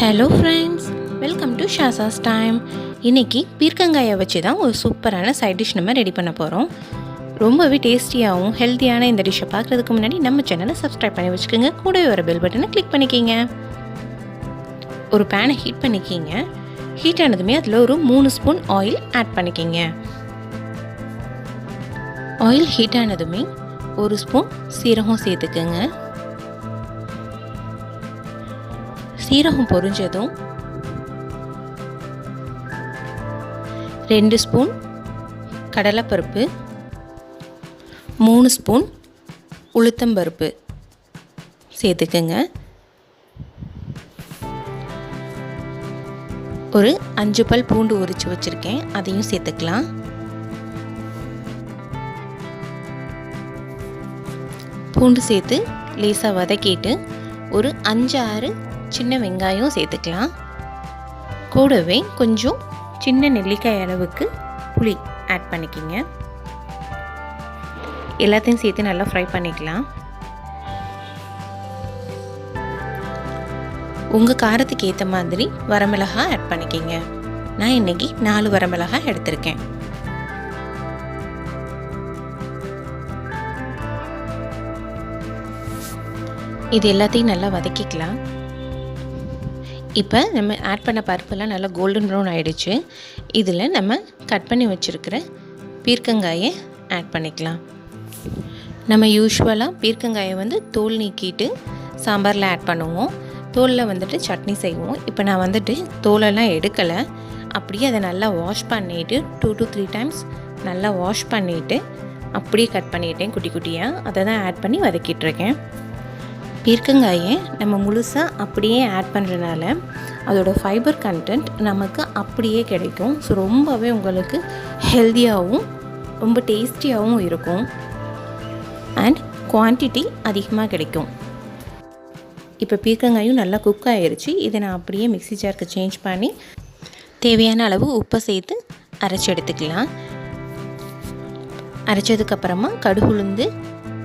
Hello friends, welcome to Shasha's time. இன்றைக்கி பீர்க்கங்காயை வச்சு தான் ஒரு சூப்பரான சைட் டிஷ் நம்ம ரெடி பண்ண போகிறோம். ரொம்பவே டேஸ்டியாகவும் ஹெல்த்தியான இந்த டிஷ்ஷை பார்க்குறதுக்கு முன்னாடி நம்ம சேனலை சப்ஸ்கிரைப் பண்ணி வச்சுக்கோங்க. கூடவே ஒரு பெல் பட்டனை கிளிக் பண்ணிக்கிங்க. ஒரு பேனை ஹீட் பண்ணிக்கிங்க. ஹீட் ஆனதுமே அதில் ஒரு 3 ஸ்பூன் ஆயில் ஆட் பண்ணிக்கிங்க. ஆயில் ஹீட் ஆனதுமே 1 ஸ்பூன் சீரகம் சேர்த்துக்குங்க. சீரகம் பொரிஞ்சதும் 2 ஸ்பூன் கடலைப்பருப்பு, 3 ஸ்பூன் உளுத்தம்பருப்பு சேர்த்துக்கங்க. ஒரு 5 பல் பூண்டு உரித்து வச்சுருக்கேன், அதையும் சேர்த்துக்கலாம். பூண்டு சேர்த்து லேசாக வதக்கிட்டு ஒரு 5-6 சின்ன வெங்காயம் சேர்த்துக்கலாம். கூடவே கொஞ்சம் சின்ன நெல்லிக்காய் அளவுக்கு புளி ஆட் பண்ணிக்கிங்க. எல்லாத்தையும் சேர்த்து நல்லா ஃப்ரை பண்ணிக்கலாம். உங்கள் காரத்துக்கு ஏற்ற மாதிரி வரமிளகாய் ஆட் பண்ணிக்கிங்க. நான் இன்றைக்கி 4 வரமிளகாய் எடுத்திருக்கேன். இது எல்லாத்தையும் நல்லா வதக்கிக்கலாம். இப்போ நம்ம ஆட் பண்ண பருப்பெல்லாம் நல்லா கோல்டன் ப்ரௌன் ஆகிடுச்சு. இதில் நம்ம கட் பண்ணி வச்சுருக்கிற பீர்க்கங்காயை ஆட் பண்ணிக்கலாம். நம்ம யூஸ்வலாக பீர்க்கங்காயை தோல் நீக்கிட்டு சாம்பாரில் ஆட் பண்ணுவோம். தோலில் சட்னி செய்வோம். இப்போ நான் தோலெல்லாம் எடுக்கலை. அப்படியே அதை நல்லா வாஷ் பண்ணிவிட்டு 2 to 3 டைம்ஸ் நல்லா வாஷ் பண்ணிவிட்டு அப்படியே கட் பண்ணிட்டேன் குட்டி குட்டியாக. அதை தான் ஆட் பண்ணி வதக்கிட்டுருக்கேன். பீர்க்கங்காயை நம்ம முழுசாக அப்படியே ஆட் பண்ணுறதுனால அதோடய ஃபைபர் கண்டென்ட் நமக்கு அப்படியே கிடைக்கும். ஸோ ரொம்பவே உங்களுக்கு ஹெல்த்தியாகவும் ரொம்ப டேஸ்டியாகவும் இருக்கும். அண்ட் குவான்டிட்டி அதிகமாக கிடைக்கும். இப்போ பீர்க்கங்காயும் நல்லா குக் ஆகிருச்சு. இதை நான் அப்படியே மிக்ஸி ஜாருக்கு சேஞ்ச் பண்ணி தேவையான அளவு உப்பை சேர்த்து அரைச்சி எடுத்துக்கலாம். அரைச்சதுக்கப்புறமா கடுகு உளுந்து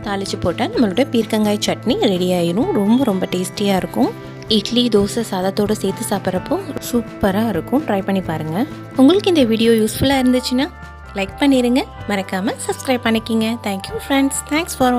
தாளித்து போட்டால் நம்மளோட பீர்க்கங்காய் சட்னி ரெடி ஆகிடும். ரொம்ப டேஸ்டியாக இருக்கும். இட்லி, தோசை, சாதத்தோடு சேர்த்து சாப்பிட்றப்போ சூப்பராக இருக்கும். ட்ரை பண்ணி பாருங்கள். உங்களுக்கு இந்த வீடியோ யூஸ்ஃபுல்லாக இருந்துச்சுன்னா லைக் பண்ணிடுங்க. மறக்காமல் சப்ஸ்கிரைப் பண்ணிக்கிங்க. Thank you friends. Thanks for